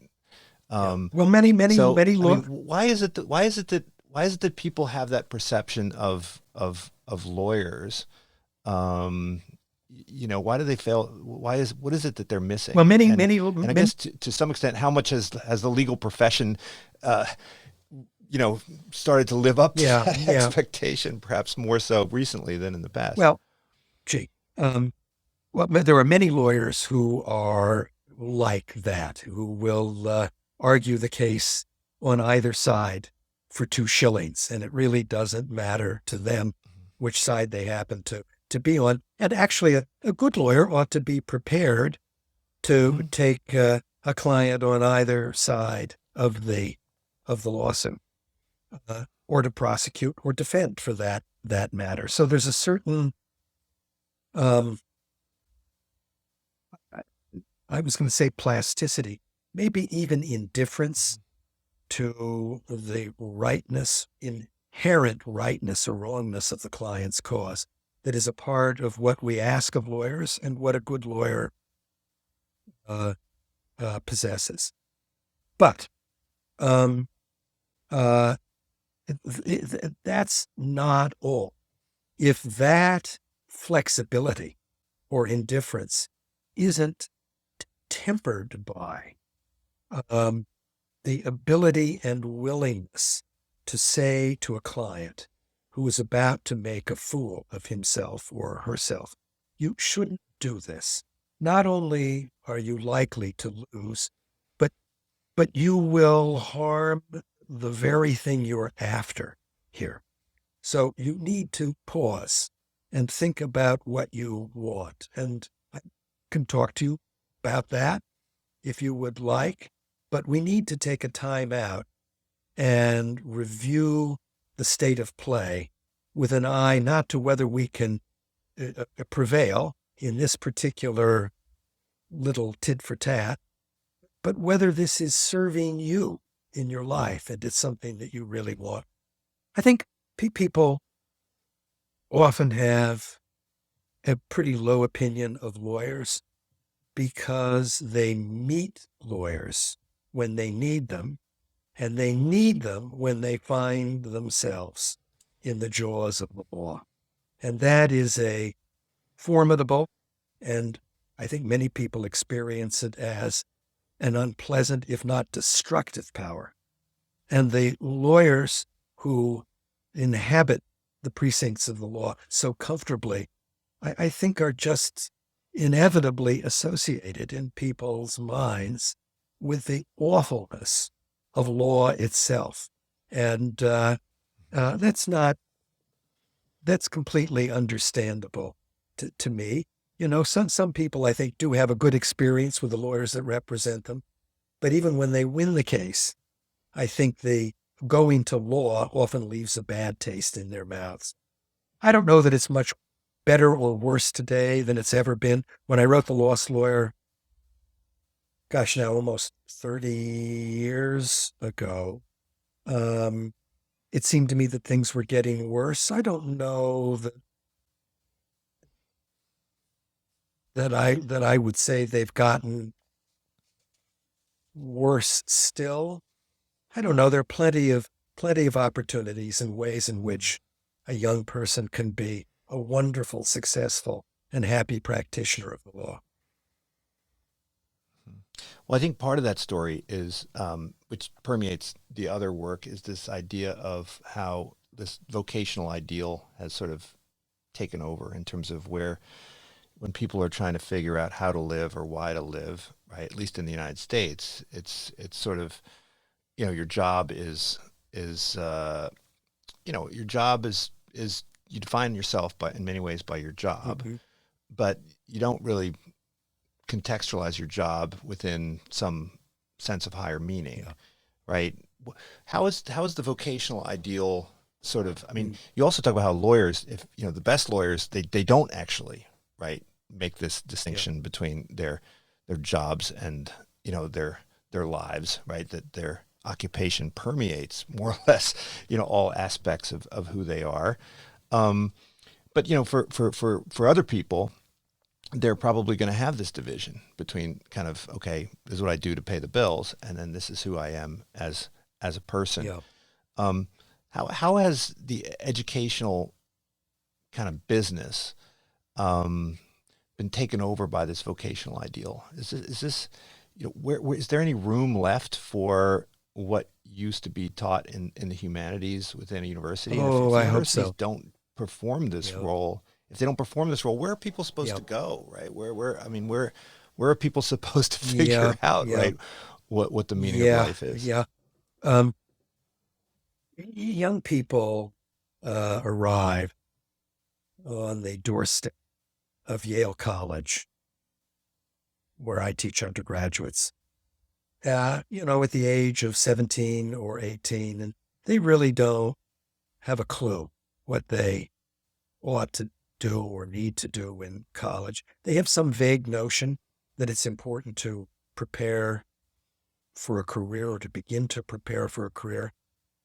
Well, many why is it that people have that perception of lawyers? Why do they fail? What is it that they're missing? Well, many. I guess to some extent, how much has the legal profession, started to live up to that expectation, perhaps more so recently than in the past? Well, there are many lawyers who are like that, who will argue the case on either side for 2 shillings, and it really doesn't matter to them which side they happen to be on. And actually, a good lawyer ought to be prepared to take a client on either side of the lawsuit, or to prosecute or defend for that matter. So there's a certain, I was going to say plasticity, maybe even indifference to the inherent rightness or wrongness of the client's cause, that is a part of what we ask of lawyers and what a good lawyer possesses. But that's not all. If that flexibility or indifference isn't tempered by the ability and willingness to say to a client who is about to make a fool of himself or herself, you shouldn't do this. Not only are you likely to lose, but you will harm the very thing you're after here. So you need to pause and think about what you want. And I can talk to you about that if you would like, but we need to take a time out and review the state of play with an eye not to whether we can prevail in this particular little tit for tat, but whether this is serving you in your life and it's something that you really want. I think people often have a pretty low opinion of lawyers because they meet lawyers when they need them, and they need them when they find themselves in the jaws of the law. And that is a formidable, and I think many people experience it as an unpleasant, if not destructive power. And the lawyers who inhabit the precincts of the law so comfortably, I think are just inevitably associated in people's minds with the awfulness of law itself. And that's completely understandable to me. You know, some people, I think, do have a good experience with the lawyers that represent them. But even when they win the case, I think the going to law often leaves a bad taste in their mouths. I don't know that it's much better or worse today than it's ever been. When I wrote The Lost Lawyer, gosh, now almost 30 years ago, it seemed to me that things were getting worse. I don't know that I would say they've gotten worse still. I don't know. There are plenty of opportunities and ways in which a young person can be a wonderful, successful, and happy practitioner of the law. Well, I think part of that story is, which permeates the other work, is this idea of how this vocational ideal has sort of taken over in terms of when people are trying to figure out how to live or why to live, right? At least in the United States, it's sort of, your job is your job is you define yourself in many ways by your job, Mm-hmm. but you don't really contextualize your job within some sense of higher meaning, right? How is the vocational ideal sort of? I mean, you also talk about how lawyers, if the best lawyers, they don't actually, right, make this distinction between their jobs and their lives, right? That their occupation permeates more or less all aspects of who they are. But for other people, they're probably going to have this division between kind of, okay, this is what I do to pay the bills, and then this is who I am as a person. Yeah. How has the educational kind of business been taken over by this vocational ideal? Is this where is there any room left for what used to be taught in the humanities within a university? And if I hope universities so. don't perform this role, if they don't perform this role, where are people supposed to Yeah. go, right? Where are people supposed to figure out, right, what the meaning of life is? Yeah. Young people arrive on the doorstep of Yale College, where I teach undergraduates, at the age of 17 or 18, and they really don't have a clue what they ought to do or need to do in college. They have some vague notion that it's important to prepare for a career or to begin to prepare for a career.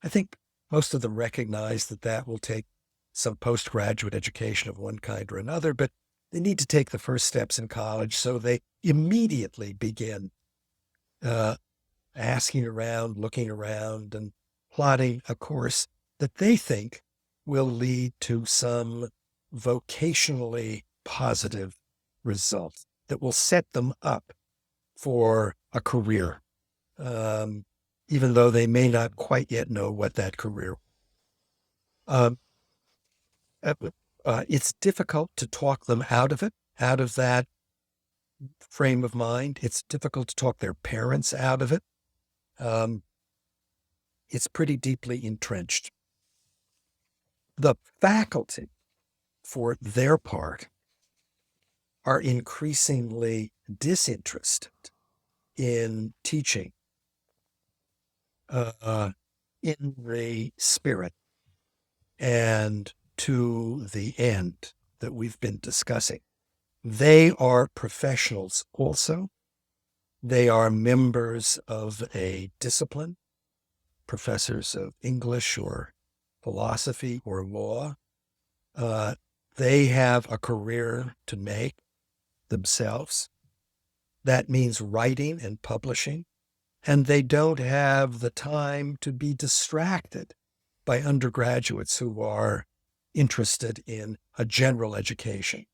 I think most of them recognize that will take some postgraduate education of one kind or another, but they need to take the first steps in college, so they immediately begin asking around, looking around, and plotting a course that they think will lead to some vocationally positive result that will set them up for a career, even though they may not quite yet know what that career. It's difficult to talk them out of it, out of that frame of mind. It's difficult to talk their parents out of it. It's pretty deeply entrenched. The faculty, for their part, are increasingly disinterested in teaching in the spirit and to the end that we've been discussing. They are professionals also. They are members of a discipline, professors of English or philosophy or law. They have a career to make themselves. That means writing and publishing, and they don't have the time to be distracted by undergraduates who are interested in a general education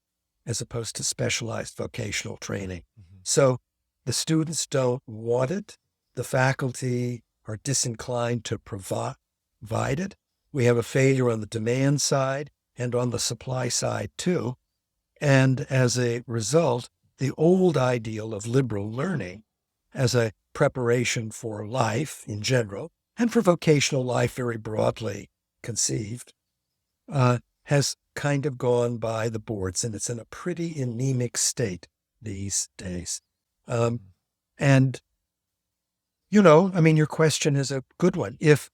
as opposed to specialized vocational training. So the students don't want it. The faculty are disinclined to provide it. We have a failure on the demand side and on the supply side too. And as a result, the old ideal of liberal learning as a preparation for life in general and for vocational life very broadly conceived has kind of gone by the boards, and it's in a pretty anemic state these days. And, I mean, your question is a good one. If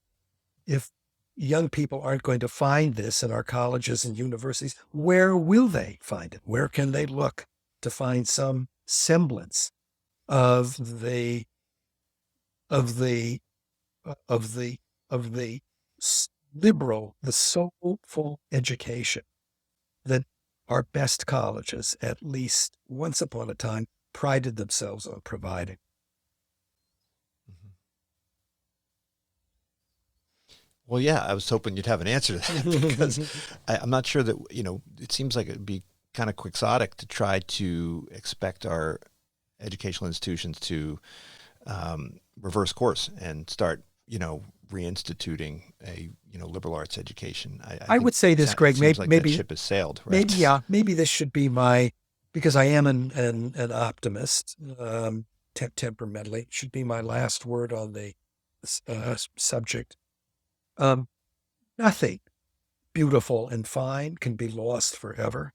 young people aren't going to find this in our colleges and universities, where will they find it? Where can they look to find some semblance of the liberal, the soulful education that our best colleges, at least once upon a time, prided themselves on providing? Well, yeah, I was hoping you'd have an answer to that because I'm not sure that, it seems like it'd be kind of quixotic to try to expect our educational institutions to reverse course and start, reinstituting a, liberal arts education. I would say this, Greg, seems like that maybe ship has sailed, right? maybe this should be because I am an optimist, temperamentally, should be my last word on the subject. Nothing beautiful and fine can be lost forever.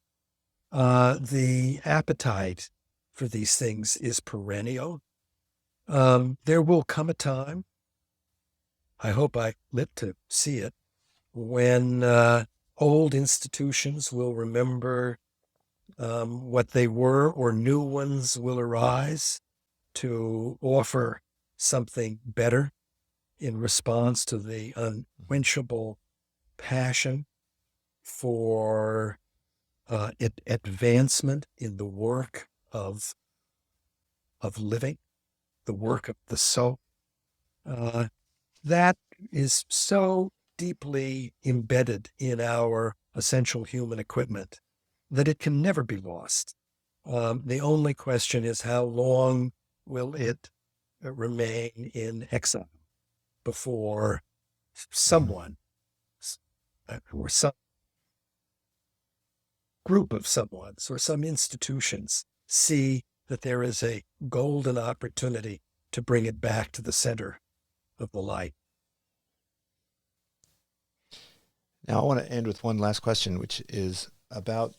The appetite for these things is perennial. There will come a time, I hope I live to see it, when old institutions will remember what they were, or new ones will arise to offer something better in response to the unquenchable passion for advancement in the work of living, the work of the soul. That is so deeply embedded in our essential human equipment that it can never be lost. The only question is, how long will it remain in exile before someone or some group of someones or some institutions see that there is a golden opportunity to bring it back to the center of the light. Now, I want to end with one last question, which is about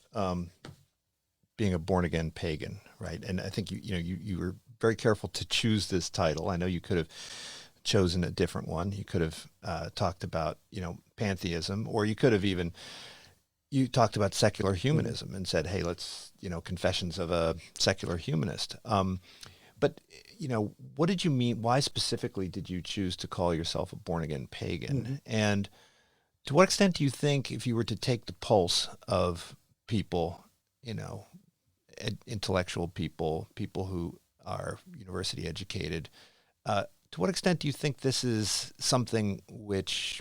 being a born-again pagan, right? And I think you were very careful to choose this title. I know you could have chosen a different one. You could have talked about, pantheism, or you could have you talked about secular humanism and said, hey, let's, confessions of a secular humanist. But, what did you mean? Why specifically did you choose to call yourself a born-again pagan? Mm-hmm. And to what extent do you think, if you were to take the pulse of people, intellectual people who are university educated, to what extent do you think this is something which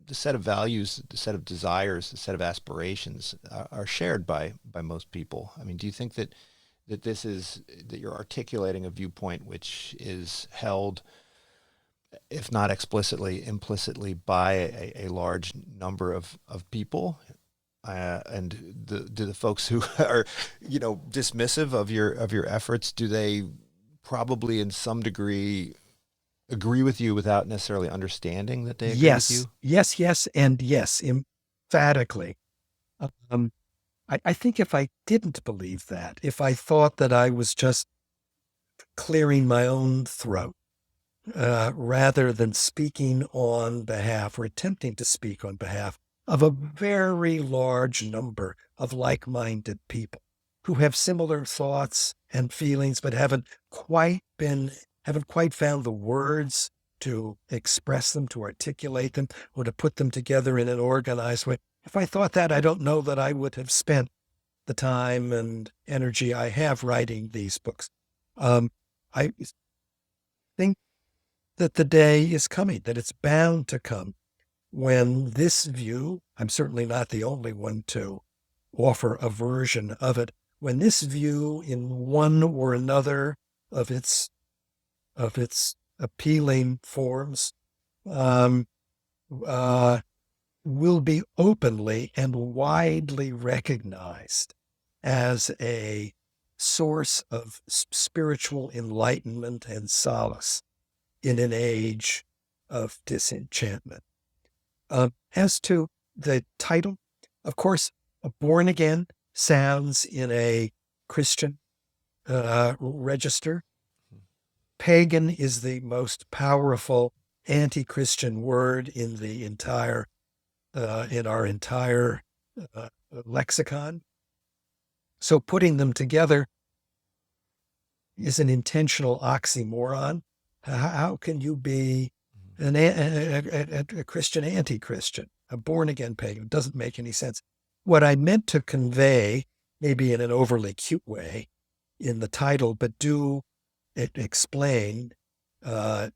the set of values, the set of desires, the set of aspirations are shared by most people? I mean, do you think that you're articulating a viewpoint which is held, if not explicitly, implicitly by a large number of people? And do the folks who are, dismissive of your efforts, do they probably in some degree agree with you without necessarily understanding that they agree with you? Yes, and yes, emphatically. I think if I didn't believe that, if I thought that I was just clearing my own throat, rather than speaking on behalf or attempting to speak on behalf of a very large number of like-minded people who have similar thoughts and feelings, but haven't quite found the words to express them, to articulate them, or to put them together in an organized way. If I thought that, I don't know that I would have spent the time and energy I have writing these books. I think that the day is coming, that it's bound to come, when this view, I'm certainly not the only one to offer a version of it, when this view in one or another of its appealing forms um, will be openly and widely recognized as a source of spiritual enlightenment and solace in an age of disenchantment. As to the title, of course, born again sounds in a Christian register. Pagan is the most powerful anti-Christian word in the entire in our entire lexicon. So putting them together is an intentional oxymoron. How can you be a Christian anti-Christian, a born-again pagan? It doesn't make any sense. What I meant to convey, maybe in an overly cute way, in the title, but do explain at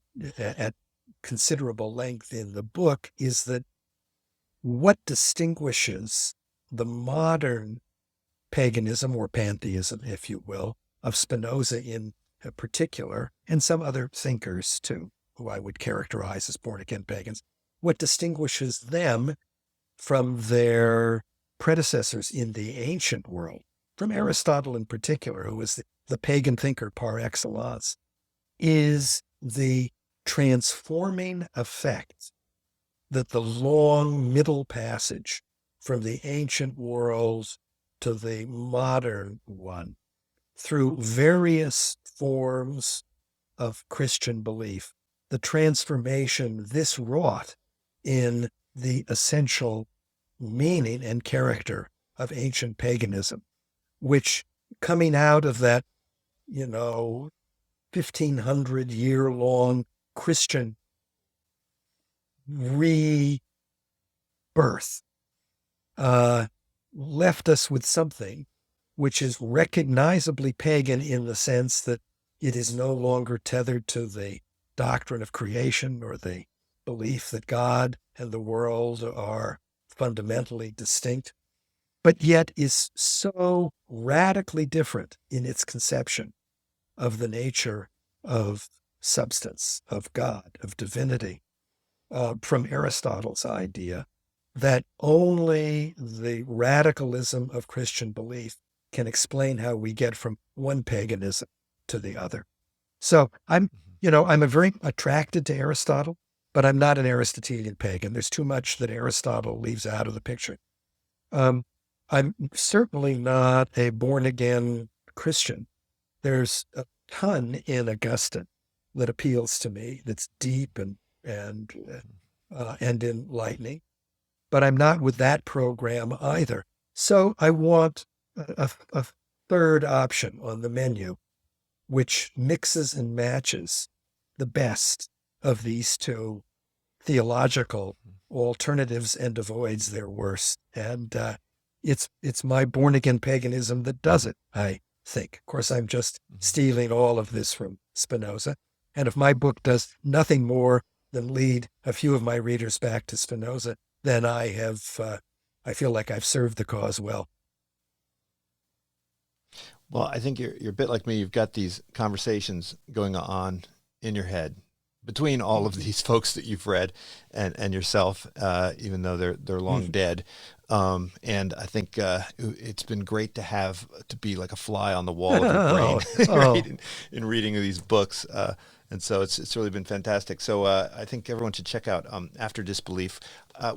considerable length in the book, is that what distinguishes the modern paganism, or pantheism, if you will, of Spinoza in particular, and some other thinkers too, who I would characterize as born-again pagans, what distinguishes them from their predecessors in the ancient world, from Aristotle in particular, who was the pagan thinker par excellence, is the transforming effect that the long middle passage from the ancient world to the modern one, through various forms of Christian belief, the transformation this wrought in the essential meaning and character of ancient paganism, which, coming out of that, 1,500-year-long Christian rebirth, left us with something which is recognizably pagan in the sense that it is no longer tethered to the doctrine of creation or the belief that God and the world are fundamentally distinct, but yet is so radically different in its conception of the nature of substance, of God, of divinity, from Aristotle's idea that only the radicalism of Christian belief can explain how we get from one paganism to the other. So I'm very attracted to Aristotle, but I'm not an Aristotelian pagan. There's too much that Aristotle leaves out of the picture. I'm certainly not a born-again Christian. There's a ton in Augustine that appeals to me, that's deep and enlightening, but I'm not with that program either. So I want a third option on the menu, which mixes and matches the best of these two theological alternatives and avoids their worst. And it's my born-again paganism that does it, I think. Of course, I'm just stealing all of this from Spinoza. And if my book does nothing more than lead a few of my readers back to Spinoza, then I feel like I've served the cause well. Well, I think you're a bit like me. You've got these conversations going on in your head between all of these folks that you've read and yourself, even though they're long dead. And I think it's been great to be like a fly on the wall of your brain in reading these books. And so it's really been fantastic. So I think everyone should check out After Disbelief.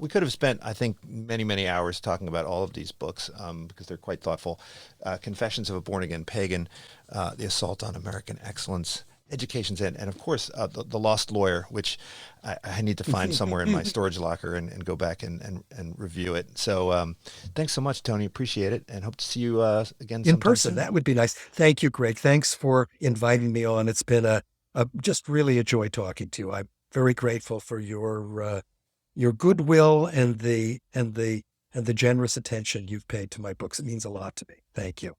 We could have spent, I think, many, many hours talking about all of these books because they're quite thoughtful. Confessions of a Born-Again Pagan, The Assault on American Excellence, education's in. And of course, the Lost Lawyer, which I need to find somewhere in my storage locker and go back and review it. So thanks so much, Tony. Appreciate it. And hope to see you again in sometime person. soon. That would be nice. Thank you, Greg. Thanks for inviting me on. It's been just really a joy talking to you. I'm very grateful for your goodwill and the generous attention you've paid to my books. It means a lot to me. Thank you.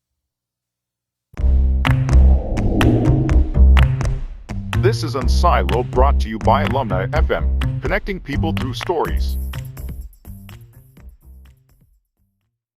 This is Unsilo, brought to you by Alumni FM, connecting people through stories.